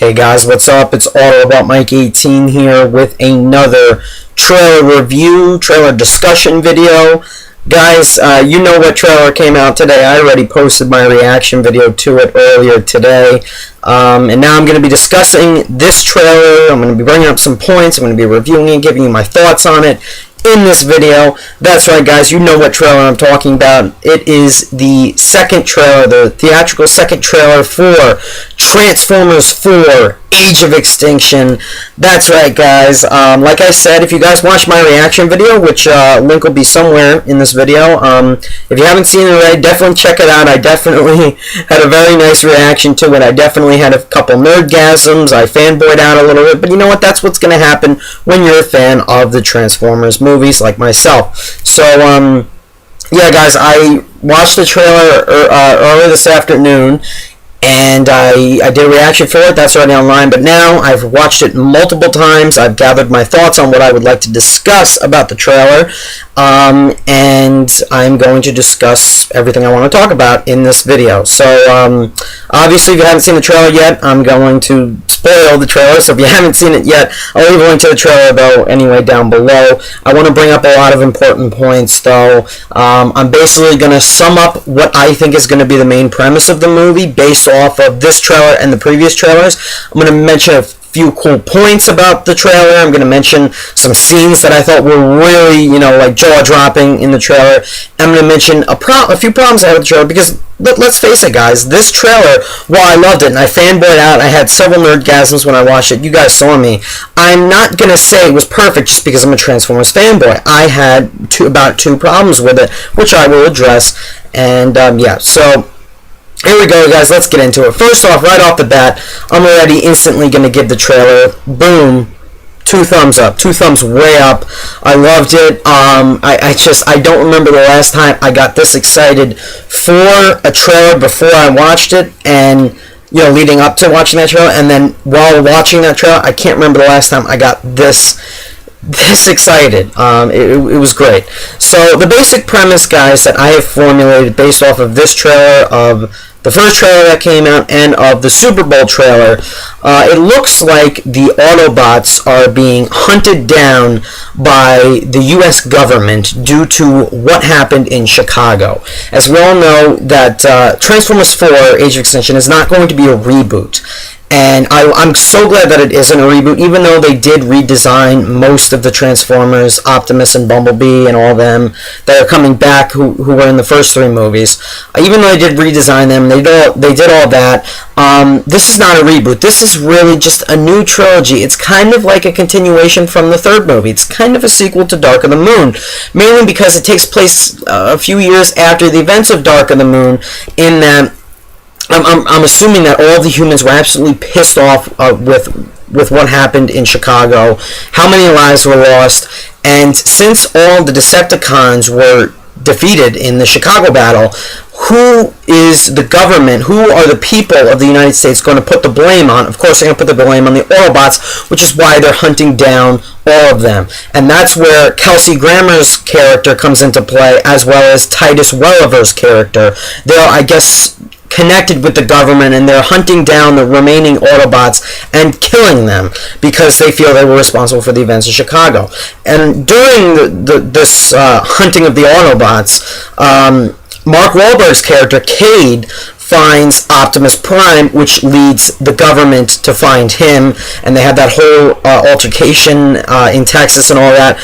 Hey guys, what's up? It's Autobot Mike 18 here with another trailer review, trailer discussion video. Guys, you know what trailer came out today. I already posted my reaction video to it earlier today. And now I'm going to be discussing this trailer. I'm going to be bringing up some points. I'm going to be reviewing it, giving you my thoughts on it in this video. That's right, guys, you know what trailer I'm talking about. It is the second trailer, the theatrical second trailer for Transformers 4 Age of Extinction. That's right, guys. Like I said, if you guys watched my reaction video, which link will be somewhere in this video, if you haven't seen it already, definitely check it out. I definitely had a very nice reaction to it. I definitely had a couple nerdgasms. I fanboyed out a little bit, but you know what? That's what's going to happen when you're a fan of the Transformers movies like myself. So, yeah, guys, I watched the trailer early this afternoon, and I did a reaction for it. That's already online, but now I've watched it multiple times. I've gathered my thoughts on what I would like to discuss about the trailer, and I'm going to discuss everything I want to talk about in this video. So, obviously, if you haven't seen the trailer yet, I'm going to spoil the trailer, so if you haven't seen it yet, I'll leave a link to the trailer, though, anyway, down below. I want to bring up a lot of important points, though. I'm basically going to sum up what I think is going to be the main premise of the movie based off of this trailer and the previous trailers. I'm going to mention a few cool points about the trailer. I'm going to mention some scenes that I thought were really, you know, like jaw-dropping in the trailer. I'm going to mention a few problems I had with the trailer, because let's face it, guys, this trailer, while I loved it and I fanboyed out, I had several nerdgasms when I watched it. You guys saw me. I'm not going to say it was perfect just because I'm a Transformers fanboy. I had about two problems with it, which I will address. And, yeah, so here we go, guys. Let's get into it. First off, right off the bat, I'm already instantly going to give the trailer, boom, 2 thumbs up. 2 thumbs way up. I loved it. I don't remember the last time I got this excited for a trailer before I watched it, and, you know, leading up to watching that trailer, and then while watching that trailer, I can't remember the last time I got this excited. It was great. So the basic premise, guys, that I have formulated based off of this trailer, of the first trailer that came out, and of the Super Bowl trailer, it looks like the Autobots are being hunted down by the U.S. government due to what happened in Chicago. As we all know, that Transformers 4 Age of Extinction is not going to be a reboot. And I'm so glad that it isn't a reboot, even though they did redesign most of the Transformers, Optimus and Bumblebee and all of them that are coming back who were in the first 3 movies. Even though they did redesign them, they did all that, this is not a reboot. This is really just a new trilogy. It's kind of like a continuation from the 3rd movie. It's kind of a sequel to Dark of the Moon, mainly because it takes place a few years after the events of Dark of the Moon, in that I'm assuming that all the humans were absolutely pissed off with what happened in Chicago, how many lives were lost, and since all the Decepticons were defeated in the Chicago battle, who is the government, who are the people of the United States going to put the blame on? Of course, they're going to put the blame on the Autobots, which is why they're hunting down all of them. And that's where Kelsey Grammer's character comes into play, as well as Titus Welliver's character. They're, I guess, connected with the government, and they're hunting down the remaining Autobots and killing them because they feel they were responsible for the events of Chicago. And during this hunting of the Autobots, Mark Wahlberg's character, Cade, finds Optimus Prime, which leads the government to find him, and they have that whole altercation in Texas and all that,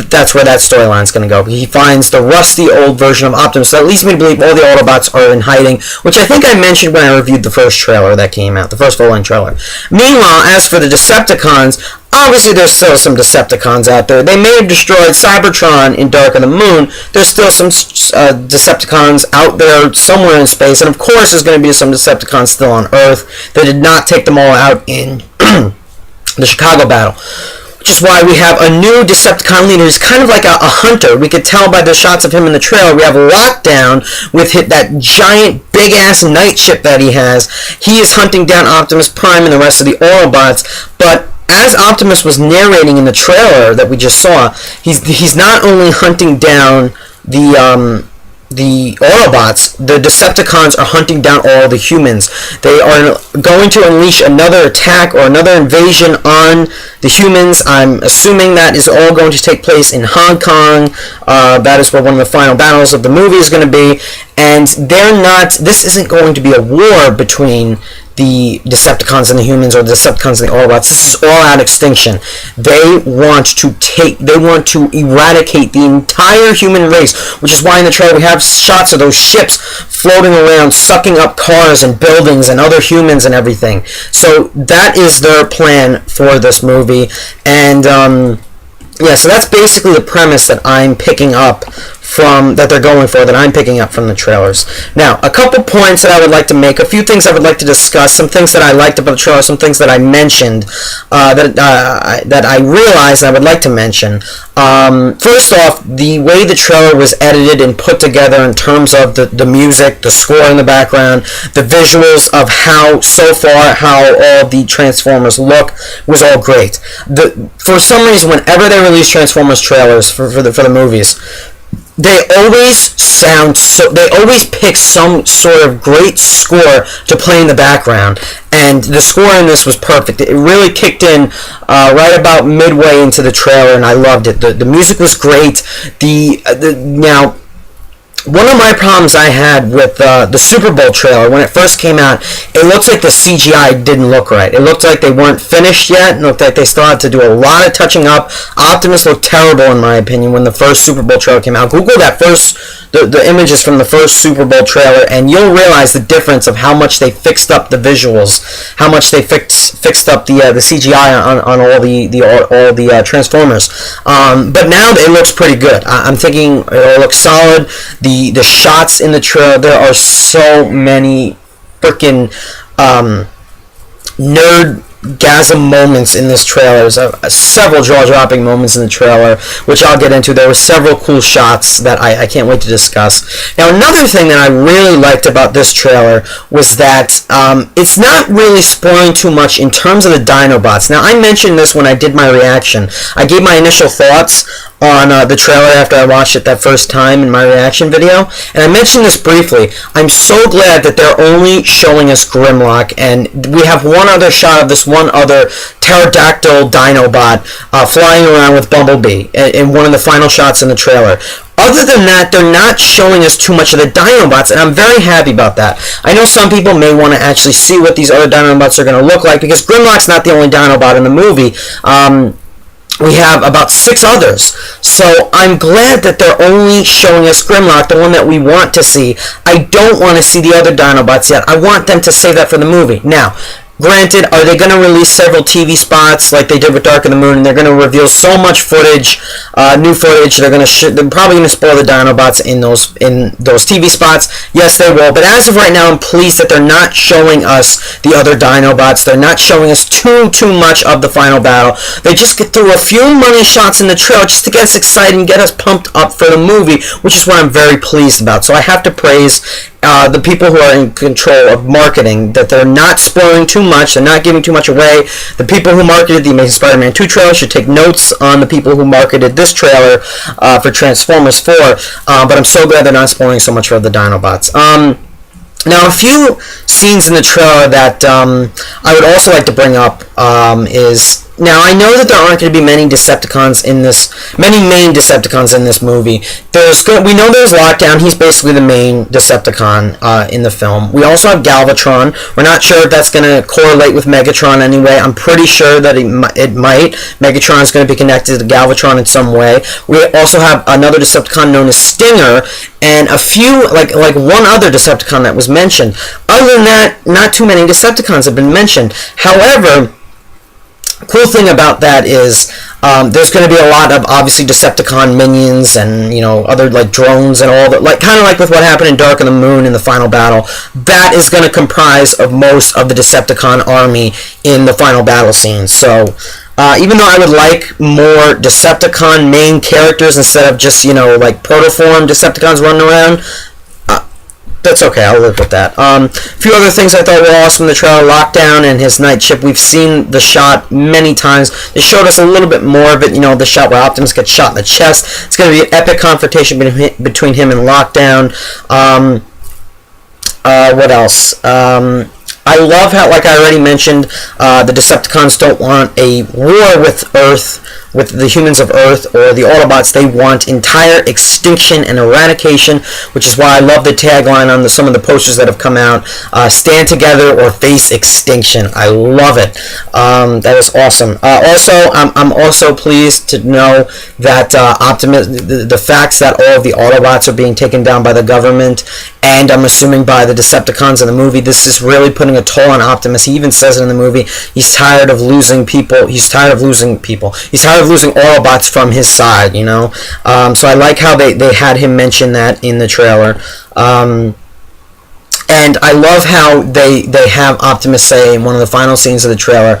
that's where that storyline's going to go. He finds the rusty old version of Optimus, so that leads me to believe all the Autobots are in hiding, which I think I mentioned when I reviewed the first trailer that came out, the first full-length trailer. Meanwhile, as for the Decepticons, obviously there's still some Decepticons out there. They may have destroyed Cybertron in Dark of the Moon. There's still some Decepticons out there somewhere in space, and of course there's going to be some Decepticons still on Earth. They did not take them all out in the Chicago battle, which is why we have a new Decepticon leader. He's kind of like a hunter. We could tell by the shots of him in the trailer. We have Lockdown with that giant big-ass Nightship that he has. He is hunting down Optimus Prime and the rest of the Autobots, but as Optimus was narrating in the trailer that we just saw, he's not only hunting down the the Autobots, the Decepticons are hunting down all the humans. They are going to unleash another attack or another invasion on the humans. I'm assuming that is all going to take place in Hong Kong. That is where one of the final battles of the movie is going to be. And this isn't going to be a war between the Decepticons and the humans, or the Decepticons and the Autobots. This is all out extinction. They want to eradicate the entire human race, which is why in the trailer we have shots of those ships floating around, sucking up cars and buildings and other humans and everything. So that is their plan for this movie, and yeah, so that's basically the premise that I'm picking up that they're going for, that I'm picking up from the trailers. Now, a couple points that I would like to make, a few things I would like to discuss, some things that I liked about the trailer, some things that I mentioned, that I realized I would like to mention. First off, the way the trailer was edited and put together in terms of the music, the score in the background, the visuals of how all the Transformers look was all great. For some reason, whenever they release Transformers trailers for the movies, they always pick some sort of great score to play in the background, and the score in this was perfect. It really kicked in right about midway into the trailer, and I loved it. The music was great. Now, one of my problems I had with the Super Bowl trailer, when it first came out, it looked like the CGI didn't look right. It looked like they weren't finished yet. It looked like they still had to do a lot of touching up. Optimus looked terrible, in my opinion, when the first Super Bowl trailer came out. Google the images from the first Super Bowl trailer, and you'll realize the difference of how much they fixed up the visuals, how much they fixed up the CGI on all the Transformers. But now it looks pretty good. I'm thinking it looks solid. The shots in the trailer, there are so many freaking nerdgasm moments in this trailer. There's several jaw-dropping moments in the trailer, which I'll get into. There were several cool shots that I can't wait to discuss. Now, another thing that I really liked about this trailer was that it's not really spoiling too much in terms of the Dinobots. Now, I mentioned this when I did my reaction. I gave my initial thoughts on the trailer after I watched it that first time in my reaction video, and I mentioned this briefly. I'm so glad that they're only showing us Grimlock, and we have one other shot of this one other pterodactyl Dinobot flying around with Bumblebee in one of the final shots in the trailer. Other than that, they're not showing us too much of the Dinobots, and I'm very happy about that. I know some people may want to actually see what these other Dinobots are going to look like, because Grimlock's not the only Dinobot in the movie. We have about 6 others. So I'm glad that they're only showing us Grimlock, the one that we want to see. I don't want to see the other Dinobots yet. I want them to save that for the movie. Now, granted, are they going to release several TV spots like they did with Dark of the Moon, and they're going to reveal so much footage, new footage? They're probably going to spoil the Dinobots in those TV spots. Yes, they will. But as of right now, I'm pleased that they're not showing us the other Dinobots. They're not showing us too much of the final battle. They just get through a few money shots in the trailer just to get us excited and get us pumped up for the movie, which is what I'm very pleased about. So I have to praise the people who are in control of marketing, that they're not spoiling too much, they're not giving too much away. The people who marketed the Amazing Spider-Man 2 trailer should take notes on the people who marketed this trailer for Transformers 4, but I'm so glad they're not spoiling so much of the Dinobots. Now, a few scenes in the trailer that I would also like to bring up is... Now, I know that there aren't going to be many main Decepticons in this movie. We know there's Lockdown. He's basically the main Decepticon in the film. We also have Galvatron. We're not sure if that's going to correlate with Megatron anyway. I'm pretty sure that it might. Megatron is going to be connected to Galvatron in some way. We also have another Decepticon known as Stinger, and a few, like one other Decepticon that was mentioned. Other than that, not too many Decepticons have been mentioned. However, cool thing about that is there's going to be a lot of obviously Decepticon minions and other like drones and all that, kind of like with what happened in Dark of the Moon in the final battle. That is going to comprise of most of the Decepticon army in the final battle scene. So even though I would like more Decepticon main characters instead of just like protoform Decepticons running around, that's okay. I'll live with that. A few other things I thought were awesome in the trailer. Lockdown and his Nightship. We've seen the shot many times. They showed us a little bit more of it. You know, the shot where Optimus gets shot in the chest. It's going to be an epic confrontation between him and Lockdown. What else? I love how, like I already mentioned, the Decepticons don't want a war with Earth, with the humans of Earth, or the Autobots. They want entire extinction and eradication, which is why I love the tagline on some of the posters that have come out. Stand together or face extinction. I love it. That was awesome. Also, I'm also pleased to know that Optimus, the facts that all of the Autobots are being taken down by the government, and I'm assuming by the Decepticons in the movie, this is really putting a toll on Optimus. He even says it in the movie. He's tired of losing people. He's tired of losing Autobots from his side, you know. So I like how they had him mention that in the trailer. And I love how they have Optimus say in one of the final scenes of the trailer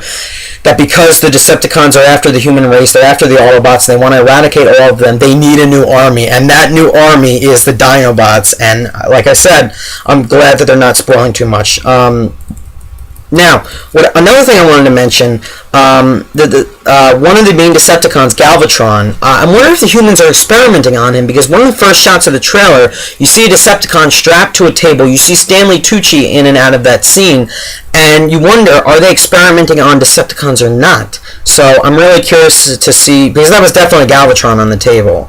that because the Decepticons are after the human race, they're after the Autobots, and they want to eradicate all of them, they need a new army, and that new army is the Dinobots. And like I said, I'm glad that they're not spoiling too much. Now, another thing I wanted to mention, one of the main Decepticons, Galvatron, I'm wondering if the humans are experimenting on him, because one of the first shots of the trailer, you see a Decepticon strapped to a table, you see Stanley Tucci in and out of that scene, and you wonder, are they experimenting on Decepticons or not? So I'm really curious to see, because that was definitely Galvatron on the table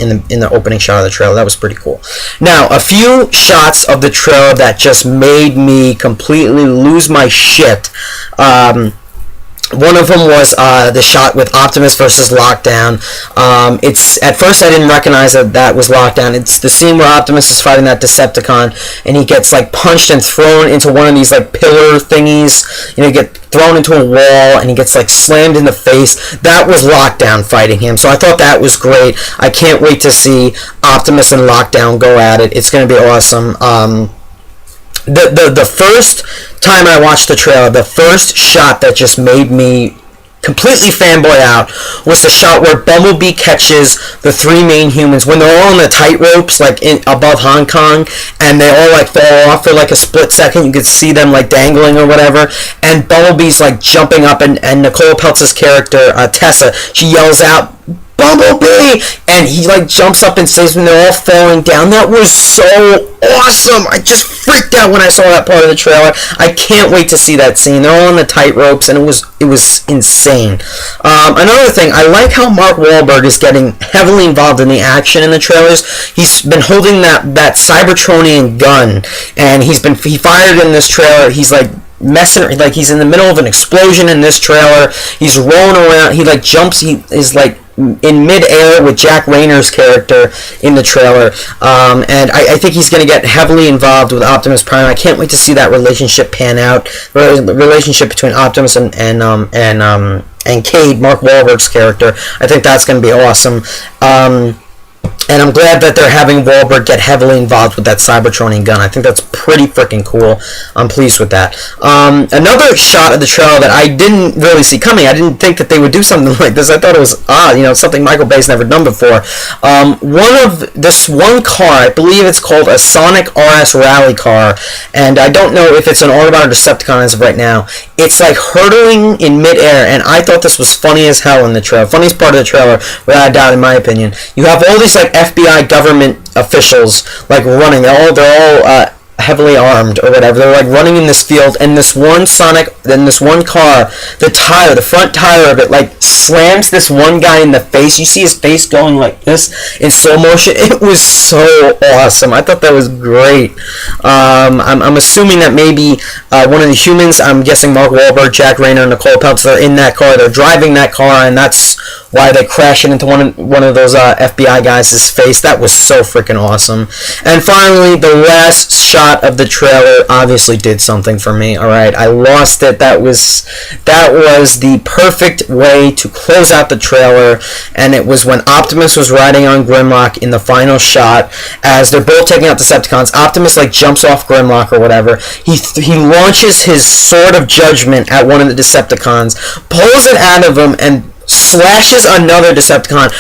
in the opening shot of the trailer. That was pretty cool. Now, a few shots of the trailer that just made me completely lose my shit. One of them was the shot with Optimus versus Lockdown. It's at first I didn't recognize that was Lockdown. It's the scene where Optimus is fighting that Decepticon, and he gets like punched and thrown into one of these like pillar thingies. You know, get thrown into a wall, and he gets like slammed in the face. That was Lockdown fighting him. So I thought that was great. I can't wait to see Optimus and Lockdown go at it. It's going to be awesome. The first time I watched the trailer, the first shot that just made me completely fanboy out was the shot where Bumblebee catches the three main humans when they're all on the tight ropes, like above Hong Kong, and they all like fall off for like a split second. You could see them like dangling or whatever, and Bumblebee's like jumping up, and Nicole Peltz's character, Tessa, she yells out, "Bumblebee!" And he like jumps up and saves when they're all falling down. That was so awesome. I just freaked out when I saw that part of the trailer. I can't wait to see that scene. They're all on the tight ropes, and it was insane. Another thing, I like how Mark Wahlberg is getting heavily involved in the action in the trailers. He's been holding that Cybertronian gun, and he fired in this trailer. He's like messing, like he's in the middle of an explosion in this trailer. He's rolling around. He like jumps. He is like in mid-air with Jack Reynor's character in the trailer, and I think he's going to get heavily involved with Optimus Prime. I can't wait to see that relationship pan out. The relationship between Optimus and Cade, Mark Wahlberg's character. I think that's going to be awesome. And I'm glad that they're having Wahlberg get heavily involved with that Cybertronian gun. I think that's pretty freaking cool. I'm pleased with that. Another shot of the trailer that I didn't really see coming. I didn't think that they would do something like this. I thought it was odd, something Michael Bay's never done before. One car, I believe it's called a Sonic RS Rally car, and I don't know if it's an Autobot or Decepticon as of right now. It's like hurtling in midair, and I thought this was funny as hell in the trailer. Funniest part of the trailer, without a doubt, in my opinion. You have all these like FBI government officials like running. They're all heavily armed or whatever. They're like running in this field, and this one car, the front tire of it like slams this one guy in the face. You see his face going like this in slow motion. It was so awesome. I thought that was great. I'm assuming that maybe one of the humans, I'm guessing Mark Wahlberg, Jack Reynor, and Nicole Peltz, they're in that car. They're driving that car, and that's why they crash into one of those FBI guys' face. That was so freaking awesome. And finally, the last shot of the trailer obviously did something for me. Alright, I lost it. That was the perfect way to close out the trailer, and it was when Optimus was riding on Grimlock in the final shot as they're both taking out Decepticons. Optimus like jumps off Grimlock or whatever. He launches his sword of judgment at one of the Decepticons, pulls it out of him, and slashes another Decepticon,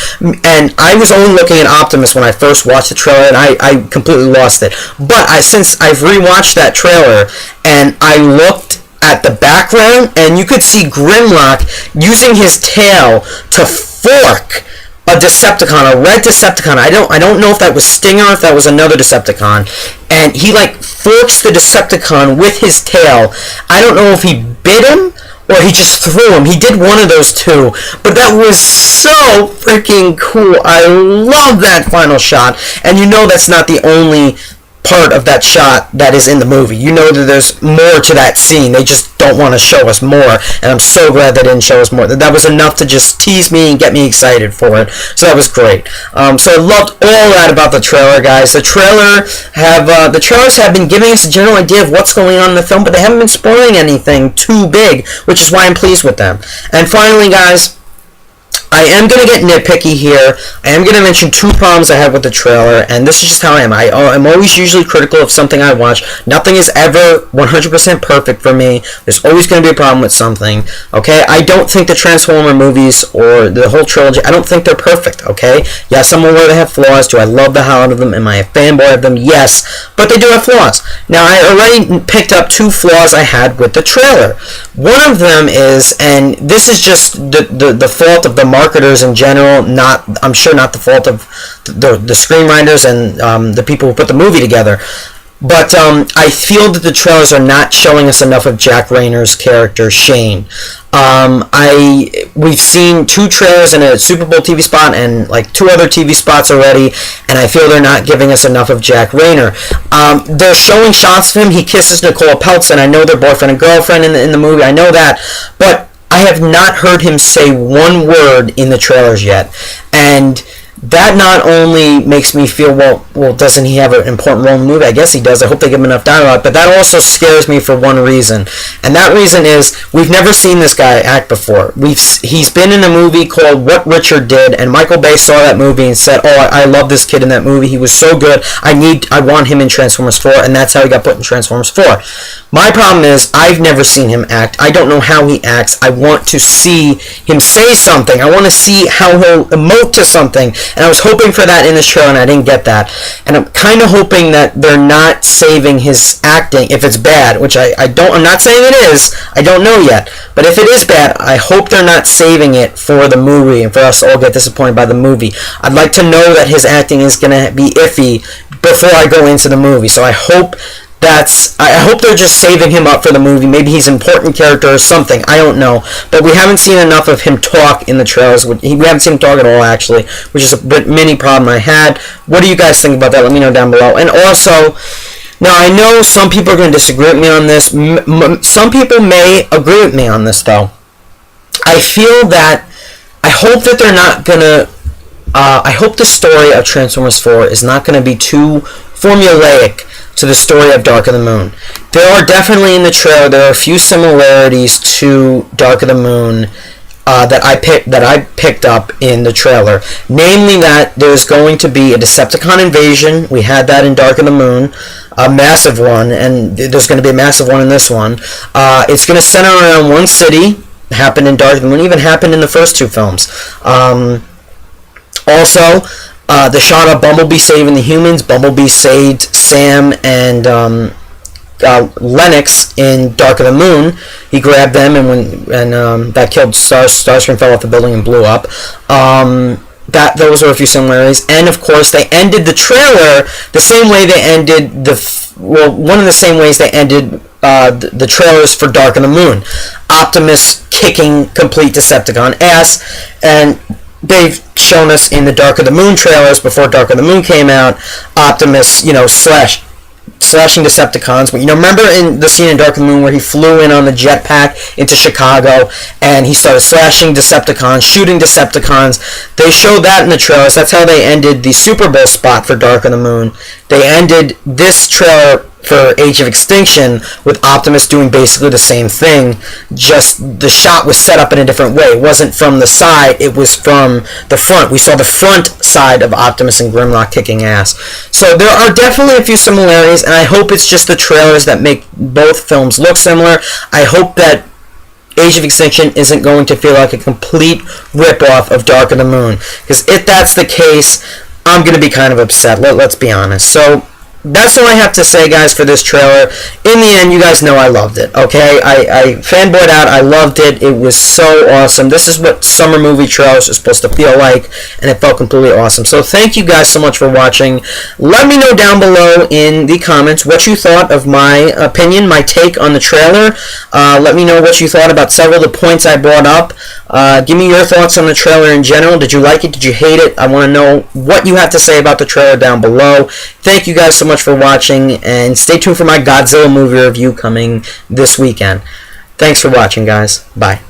and I was only looking at Optimus when I first watched the trailer, and I completely lost it. But since I've rewatched that trailer, and I looked at the background, and you could see Grimlock using his tail to fork a Decepticon, a red Decepticon. I don't know if that was Stinger or if that was another Decepticon. And he forks the Decepticon with his tail. I don't know if he bit him or he just threw him. He did one of those two. But that was so freaking cool. I love that final shot. And you know that's not the only part of that shot that is in the movie. You know that there's more to that scene. They just don't want to show us more, and I'm so glad they didn't show us more. That was enough to just tease me and get me excited for it. So that was great. So I loved all that about the trailer, guys. The trailers have been giving us a general idea of what's going on in the film, but they haven't been spoiling anything too big, which is why I'm pleased with them. And finally, guys, I am going to get nitpicky here. I am going to mention two problems I have with the trailer, and this is just how I am. I'm always usually critical of something I watch. Nothing is ever 100% perfect for me. There's always going to be a problem with something, okay? I don't think the Transformer movies or the whole trilogy, I don't think they're perfect, okay? Yes, I'm aware they have flaws. Do I love the hell out of them? Am I a fanboy of them? Yes, but they do have flaws. Now, I already picked up two flaws I had with the trailer. One of them is, and this is just the fault of the marketers in general, I'm sure not the fault of the screenwriters and the people who put the movie together, but I feel that the trailers are not showing us enough of Jack Reynor's character, Shane. We've seen two trailers and a Super Bowl TV spot and two other TV spots already, and I feel they're not giving us enough of Jack Reynor. They're showing shots of him. He kisses Nicole Peltz, and I know they're boyfriend and girlfriend in the movie. I know that, but I have not heard him say one word in the trailers yet, and that not only makes me feel, well, doesn't he have an important role in the movie? I guess he does. I hope they give him enough dialogue, but that also scares me for one reason, and that reason is we've never seen this guy act before. He's been in a movie called What Richard Did, and Michael Bay saw that movie and said, oh, I love this kid in that movie. He was so good. I want him in Transformers 4, and that's how he got put in Transformers 4. My problem is I've never seen him act. I don't know how he acts. I want to see him say something. I want to see how he'll emote to something. And I was hoping for that in this trailer, and I didn't get that. And I'm kind of hoping that they're not saving his acting if it's bad, which I'm not saying it is. I don't know yet. But if it is bad, I hope they're not saving it for the movie and for us to all get disappointed by the movie. I'd like to know that his acting is going to be iffy before I go into the movie. So I hope they're just saving him up for the movie. Maybe he's an important character or something. I don't know. But we haven't seen enough of him talk in the trailers. We haven't seen him talk at all, actually, which is a mini problem I had. What do you guys think about that? Let me know down below. And also, now I know some people are going to disagree with me on this. Some people may agree with me on this, though. I hope that they're not going to... I hope the story of Transformers 4 is not going to be too formulaic to the story of Dark of the Moon. There are definitely in the trailer, there are a few similarities to Dark of the Moon that I picked up in the trailer. Namely that there's going to be a Decepticon invasion. We had that in Dark of the Moon, a massive one, and there's going to be a massive one in this one. It's going to center around one city. Happened in Dark of the Moon, even happened in the first two films. Also, the shot of Bumblebee saving the humans. Bumblebee saved Sam and Lennox in Dark of the Moon. He grabbed them, and that killed Starscream, fell off the building and blew up. Those were a few similarities, and of course they ended the trailer the same way they ended one of the same ways they ended the trailers for Dark of the Moon. Optimus kicking complete Decepticon ass, and they've shown us in the Dark of the Moon trailers before Dark of the Moon came out, Optimus, slashing Decepticons. But remember in the scene in Dark of the Moon where he flew in on the jetpack into Chicago and he started slashing Decepticons, shooting Decepticons. They showed that in the trailers. That's how they ended the Super Bowl spot for Dark of the Moon. They ended this trailer for Age of Extinction with Optimus doing basically the same thing, just the shot was set up in a different way. It wasn't from the side, it was from the front. We saw the front side of Optimus and Grimlock kicking ass. So there are definitely a few similarities, and I hope it's just the trailers that make both films look similar. I hope that Age of Extinction isn't going to feel like a complete rip-off of Dark of the Moon. Because if that's the case, I'm going to be kind of upset. Let's be honest. So that's all I have to say, guys, for this trailer. In the end, you guys know I loved it, okay? I fanboyed out. I loved it. It was so awesome. This is what summer movie trailers are supposed to feel like, and it felt completely awesome. So thank you guys so much for watching. Let me know down below in the comments what you thought of my opinion, my take on the trailer. Let me know what you thought about several of the points I brought up. Give me your thoughts on the trailer in general. Did you like it? Did you hate it? I want to know what you have to say about the trailer down below. Thank you guys so much for watching, and stay tuned for my Godzilla movie review coming this weekend. Thanks for watching, guys. Bye.